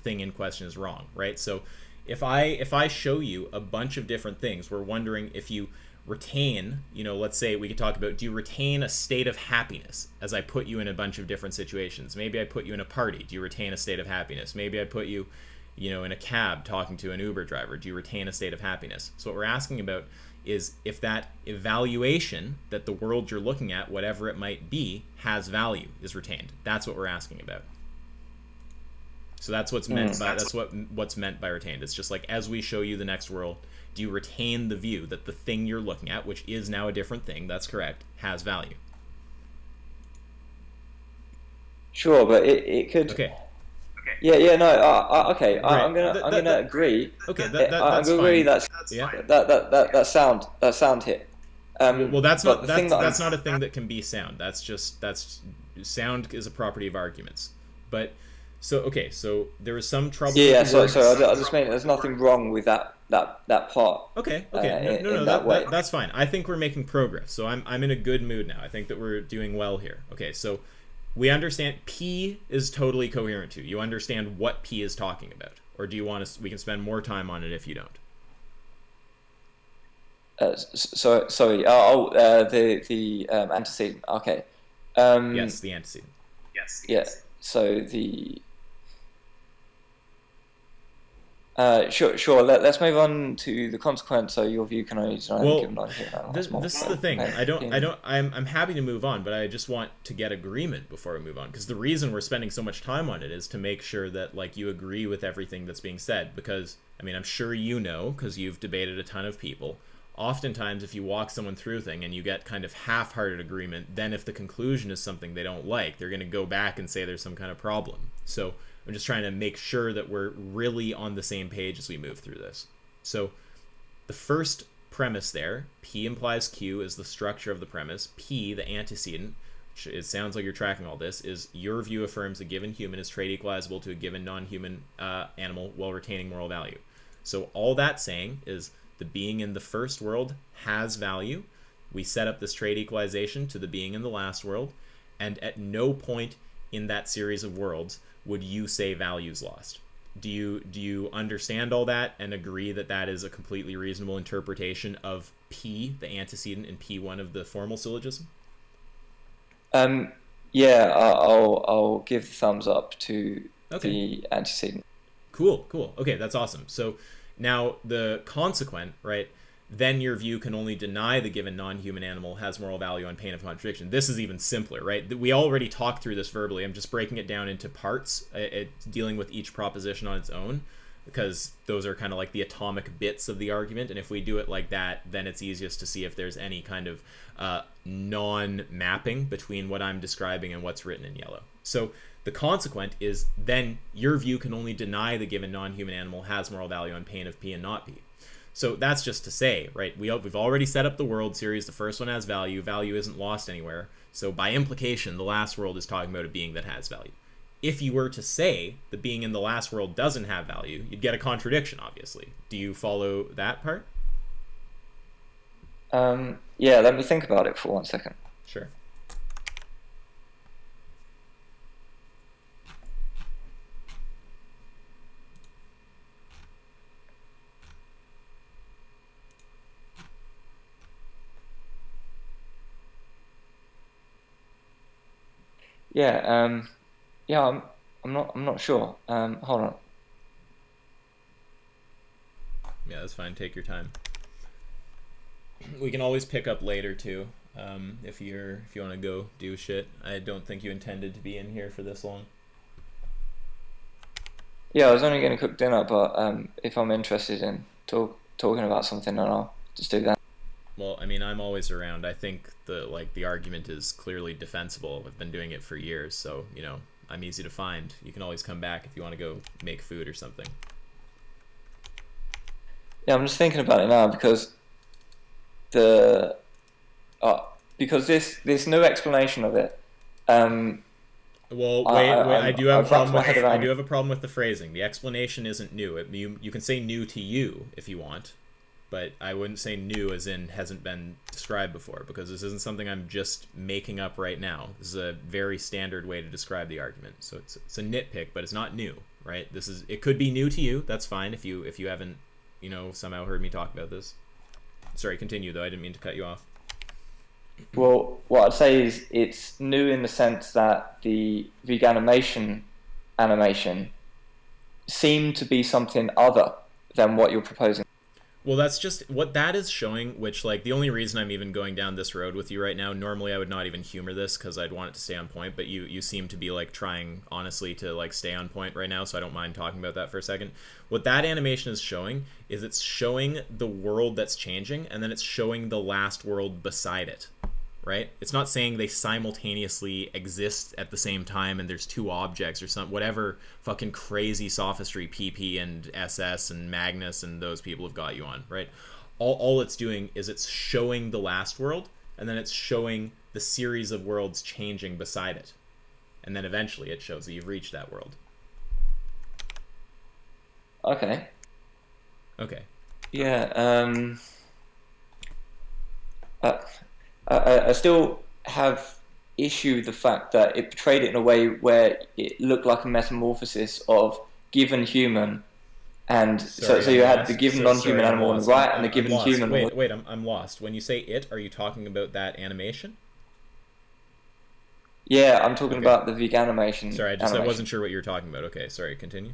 thing in question is wrong, right? So if I show you a bunch of different things, we're wondering if you retain, let's say we could talk about, do you retain a state of happiness as I put you in a bunch of different situations? Maybe I put you in a party. Do you retain a state of happiness? Maybe I put you, in a cab talking to an Uber driver. Do you retain a state of happiness? So what we're asking about is if that evaluation that the world you're looking at, whatever it might be, has value, is retained. That's what we're asking about. So that's what's meant by what's meant by retained. It's just like, as we show you the next world, do you retain the view that the thing you're looking at, which is now a different thing, that's correct, has value? Sure, but it could. Okay. Yeah, no. Okay, right. I'm gonna agree. Okay, that's fine. I agree. That sound hit. Well, that's not a thing that can be sound. That's sound is a property of arguments. But so there was some trouble. Yeah. So I just mean there's nothing wrong with that part. Okay. No, that's fine. I think we're making progress. So I'm in a good mood now. I think that we're doing well here. Okay, so we understand P is totally coherent to you. You understand what P is talking about, or do you want us? We can spend more time on it if you don't. Sorry. The antecedent. Okay. Yes, the antecedent. Yes. Yeah. So the. Sure. Let's move on to the consequence. So your view can only this is the thing. I'm happy to move on, but I just want to get agreement before we move on, because the reason we're spending so much time on it is to make sure that you agree with everything that's being said. Because I'm sure because you've debated a ton of people. Oftentimes, if you walk someone through a thing and you get kind of half-hearted agreement, then if the conclusion is something they don't like, they're going to go back and say there's some kind of problem. So I'm just trying to make sure that we're really on the same page as we move through this. So the first premise there, P implies Q, is the structure of the premise. P, the antecedent, which it sounds like you're tracking all this, is your view affirms a given human is trait equalizable to a given non-human animal while retaining moral value. So all that's saying is the being in the first world has value. We set up this trait equalization to the being in the last world, and at no point in that series of worlds would you say value's lost. Do you understand all that and agree that that is a completely reasonable interpretation of P, the antecedent, in P1 of the formal syllogism? Yeah, I'll give the thumbs up to the antecedent. Cool. Okay, that's awesome. So now the consequent, right? Then your view can only deny the given non-human animal has moral value on pain of contradiction. This is even simpler, right? We already talked through this verbally. I'm just breaking it down into parts, dealing with each proposition on its own, because those are kind of like the atomic bits of the argument. And if we do it like that, then it's easiest to see if there's any kind of non-mapping between what I'm describing and what's written in yellow. So the consequent is then your view can only deny the given non-human animal has moral value on pain of P and not P. So that's just to say, right, we've already set up the world series. The first one has value. Value isn't lost anywhere. So by implication, the last world is talking about a being that has value. If you were to say the being in the last world doesn't have value, you'd get a contradiction, obviously. Do you follow that part? Yeah, let me think about it for 1 second. Sure. Yeah, I'm not sure. Hold on. Yeah, that's fine. Take your time. We can always pick up later too, if you want to go do shit. I don't think you intended to be in here for this long. Yeah, I was only going to cook dinner, but if I'm interested in talking about something, and I'll just do that. Well, I mean, I'm always around. I think the argument is clearly defensible. I've been doing it for years, so I'm easy to find. You can always come back if you want to go make food or something. Yeah, I'm just thinking about it now because because this new explanation of it. Well, wait. I do have a problem with the phrasing. The explanation isn't new. You can say new to you if you want, but I wouldn't say new as in hasn't been described before, because this isn't something I'm just making up right now. This is a very standard way to describe the argument. So it's a nitpick, but it's not new, right? It could be new to you. That's fine if you haven't somehow heard me talk about this. Sorry, continue though. I didn't mean to cut you off. Well, what I'd say is it's new in the sense that the veganimation animation seemed to be something other than what you're proposing. Well, that's just what that is showing, which, like, the only reason I'm even going down this road with you right now, normally I would not even humor this because I'd want it to stay on point, but you seem to be, like, trying, honestly, to, like, stay on point right now, so I don't mind talking about that for a second. What that animation is showing is it's showing the world that's changing, and then it's showing the last world beside it, right? It's not saying they simultaneously exist at the same time and there's two objects or something, whatever fucking crazy sophistry PP and SS and Magnus and those people have got you on, right? All it's doing is it's showing the last world, and then it's showing the series of worlds changing beside it. And then eventually it shows that you've reached that world. Okay. Okay. Yeah, I still have issue with the fact that it portrayed it in a way where it looked like a metamorphosis of given human, and so you had the given non-human animal on the right and the given human. Wait, I'm lost. When you say it, are you talking about that animation? Yeah, I'm talking about the veganimation. Sorry, I wasn't sure what you were talking about. Okay, sorry, continue.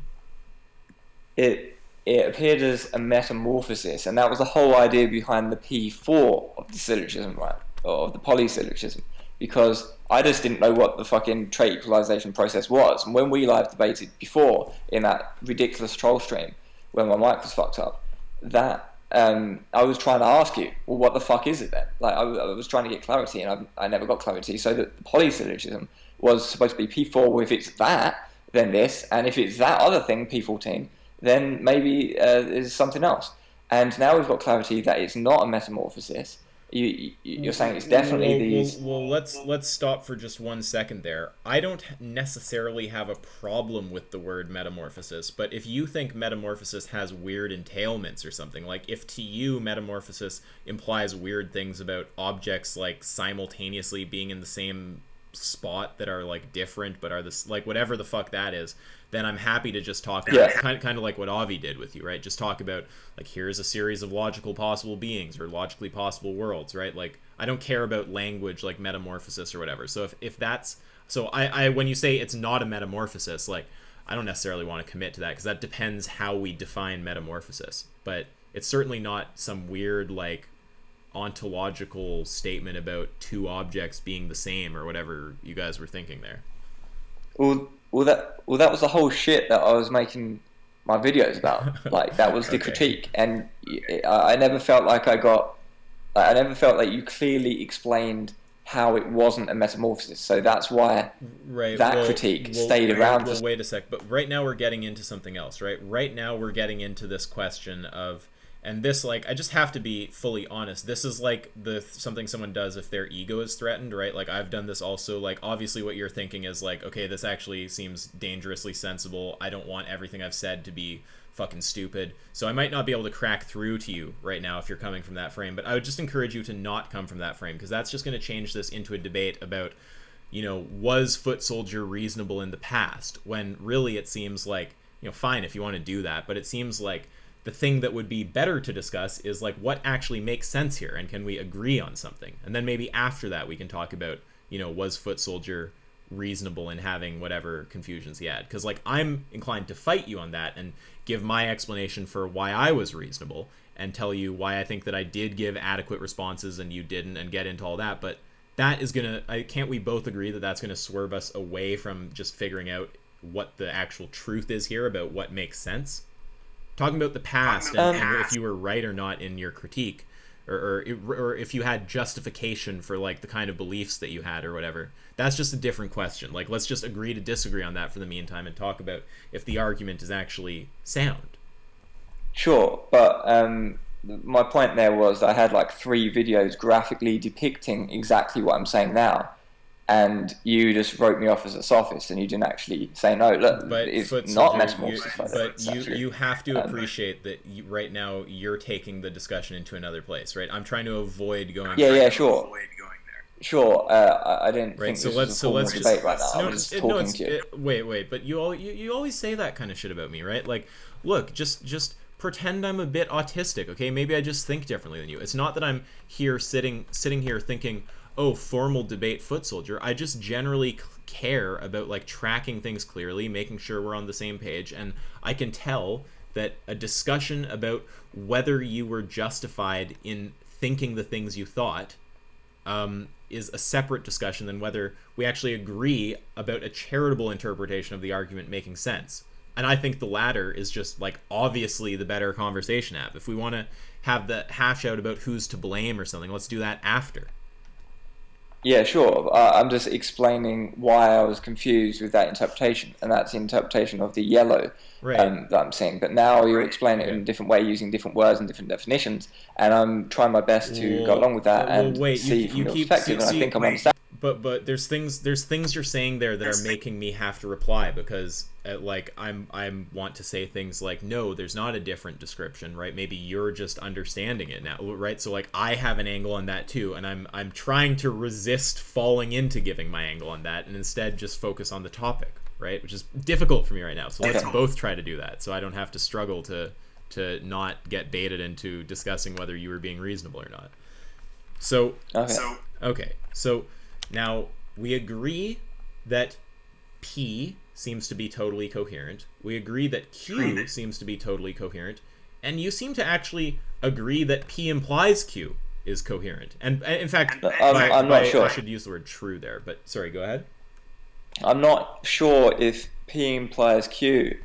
It appeared as a metamorphosis, and that was the whole idea behind the P4 of the syllogism, right? Or of the polysyllogism, because I just didn't know what the fucking trait equalization process was. And when we live debated before in that ridiculous troll stream when my mic was fucked up, that I was trying to ask you, well, what the fuck is it then? Like, I was trying to get clarity, and I never got clarity. So the polysyllogism was supposed to be P4. Well, if it's that, then this, and if it's that other thing, P14, then maybe there's something else. And now we've got clarity that it's not a metamorphosis. You're saying it's definitely these. Well, let's stop for just 1 second there. I don't necessarily have a problem with the word metamorphosis, but if you think metamorphosis has weird entailments or something, like if to you metamorphosis implies weird things about objects like simultaneously being in the same spot that are like different but are this, like, whatever the fuck that is, then I'm happy to just talk about kind of like what Avi did with you, right? Just talk about, like, here's a series of logical possible beings or logically possible worlds, right? Like, I don't care about language like metamorphosis or whatever. So if that's, so I when you say it's not a metamorphosis, like, I don't necessarily want to commit to that because that depends how we define metamorphosis. But it's certainly not some weird, like, ontological statement about two objects being the same or whatever you guys were thinking there. Well, that was the whole shit that I was making my videos about. Like, that was the critique, and I never felt like I never felt like you clearly explained how it wasn't a metamorphosis. So that's why critique stayed around. Well, wait a sec. But right now we're getting into something else, right? Right now we're getting into this question of, and this, like, I just have to be fully honest. This is like something someone does if their ego is threatened, right? Like, I've done this also. Like, obviously what you're thinking is like, okay, this actually seems dangerously sensible. I don't want everything I've said to be fucking stupid. So I might not be able to crack through to you right now if you're coming from that frame. But I would just encourage you to not come from that frame, because that's just going to change this into a debate about, was Footsoldier reasonable in the past? When really it seems like, fine if you want to do that, but it seems like the thing that would be better to discuss is, like, what actually makes sense here, and can we agree on something? And then maybe after that we can talk about, was Footsoldier reasonable in having whatever confusions he had? Because, like, I'm inclined to fight you on that and give my explanation for why I was reasonable and tell you why I think that I did give adequate responses and you didn't, and get into all that. But that is can't we both agree that that's gonna swerve us away from just figuring out what the actual truth is here about what makes sense? Talking about the past and if you were right or not in your critique, or if you had justification for like the kind of beliefs that you had or whatever. That's just a different question. Like, let's just agree to disagree on that for the meantime and talk about if the argument is actually sound. Sure, but my point there was I had like 3 videos graphically depicting exactly what I'm saying now, and you just wrote me off as a sophist, and you didn't actually say no. Look, but it's not metamorphosis. But you have to appreciate that right now you're taking the discussion into another place, right? I'm trying to avoid going. Yeah, sure. Sure, I didn't think so this let's was a formal debate right now. I was just talking to you. Wait, but you always say that kind of shit about me, right? Like, look, just pretend I'm a bit autistic, okay? Maybe I just think differently than you. It's not that I'm here sitting here thinking, oh, formal debate Footsoldier. I just generally care about like tracking things clearly, making sure we're on the same page, and I can tell that a discussion about whether you were justified in thinking the things you thought is a separate discussion than whether we actually agree about a charitable interpretation of the argument making sense. And I think the latter is just like obviously the better conversation app. If we want to have the hash out about who's to blame or something, let's do that after. Yeah, sure. I'm just explaining why I was confused with that interpretation, and that's the interpretation of the yellow that I'm seeing. But now you're explaining it in a different way, using different words and different definitions, and I'm trying my best to go along with that and see from your perspective, and I think I'm understanding. But there's things you're saying there that are making me have to reply, because like I want to say things like, no, there's not a different description, right? Maybe you're just understanding it now, right? So like I have an angle on that too, and I'm trying to resist falling into giving my angle on that and instead just focus on the topic, right? Which is difficult for me right now. So let's both try to do that, so I don't have to struggle to not get baited into discussing whether you were being reasonable or not. So now we agree that P seems to be totally coherent. We agree that Q seems to be totally coherent. And you seem to actually agree that P implies Q is coherent. And in fact, I'm not sure. I should use the word true there, but sorry, go ahead. I'm not sure if P implies Q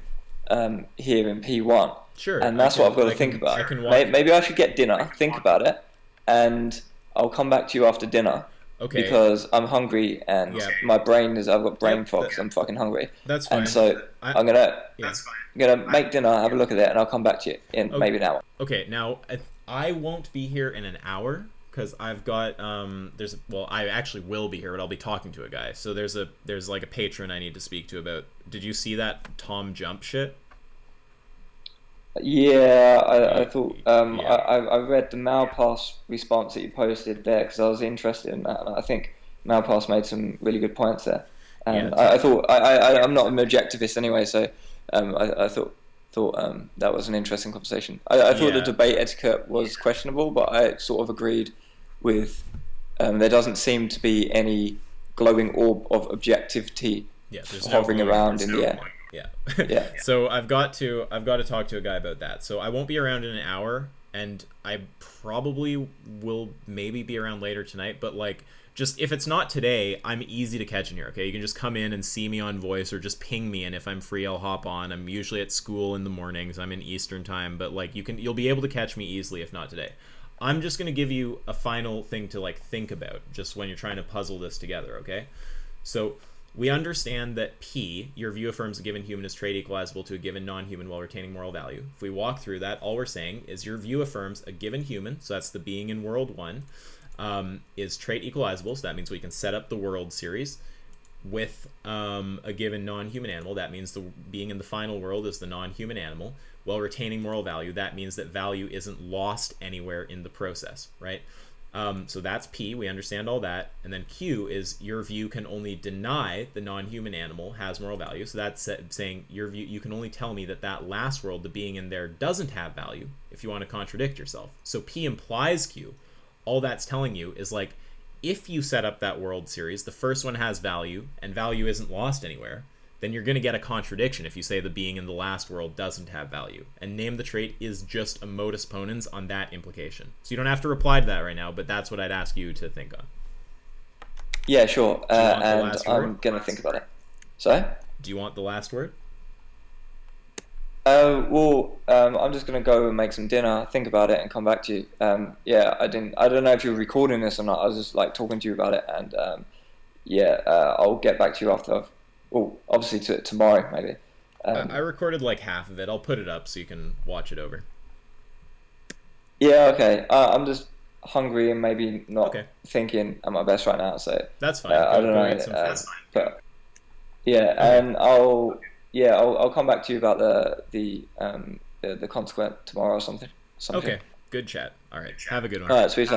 here in P1. Sure. And that's what I've got to think about. Maybe I should get dinner, think about it, and I'll come back to you after dinner. Okay. Because I'm hungry and my brain is, I've got brain fog, so I'm fucking hungry. That's fine. And so I'm gonna make dinner, have a look at it, and I'll come back to you in maybe an hour. Okay, now I won't be here in an hour because I've got I actually will be here, but I'll be talking to a guy. So there's like a patron I need to speak to about. Did you see that Tom Jump shit? Yeah, I thought I read the Malpass response that you posted there because I was interested in that, and I think Malpass made some really good points there. And I thought I'm not an objectivist anyway, so I thought that was an interesting conversation. I thought the debate etiquette was questionable, but I sort of agreed with there doesn't seem to be any glowing orb of objectivity hovering around in the air. Yeah. So I've got to talk to a guy about that. So I won't be around in an hour, and I probably will maybe be around later tonight, but like just if it's not today, I'm easy to catch in here, okay? You can just come in and see me on voice or just ping me, and if I'm free, I'll hop on. I'm usually at school in the mornings. I'm in Eastern time, but like you'll be able to catch me easily if not today. I'm just going to give you a final thing to like think about just when you're trying to puzzle this together, okay? So we understand that P, your view affirms a given human is trait equalizable to a given non-human while retaining moral value. If we walk through that, all we're saying is your view affirms a given human, so that's the being in world 1, is trait equalizable, so that means we can set up the world series with a given non-human animal. That means the being in the final world is the non-human animal. While retaining moral value, that means that value isn't lost anywhere in the process, right? So that's P, we understand all that. And then Q is your view can only deny the non-human animal has moral value. So that's saying your view, you can only tell me that last world, the being in there, doesn't have value if you want to contradict yourself. So P implies Q. All that's telling you is like, if you set up that world series, the first one has value and value isn't lost anywhere, then you're going to get a contradiction if you say the being in the last world doesn't have value. And name the trait is just a modus ponens on that implication. So you don't have to reply to that right now, but that's what I'd ask you to think on. Yeah, sure. And I'm going to think about it. Sorry? Do you want the last word? I'm just gonna go and make some dinner, think about it, and come back to you. I don't know if you're recording this or not. I was just like talking to you about it, and I'll get back to you after obviously tomorrow maybe. I recorded like half of it. I'll put it up so you can watch it over. Yeah, okay. I'm just hungry and maybe not thinking at my best right now, so that's fine. I don't know. Eat some food. But and I'll come back to you about the consequent tomorrow or something. Okay, good chat. All right, have a good one. All right, sweet.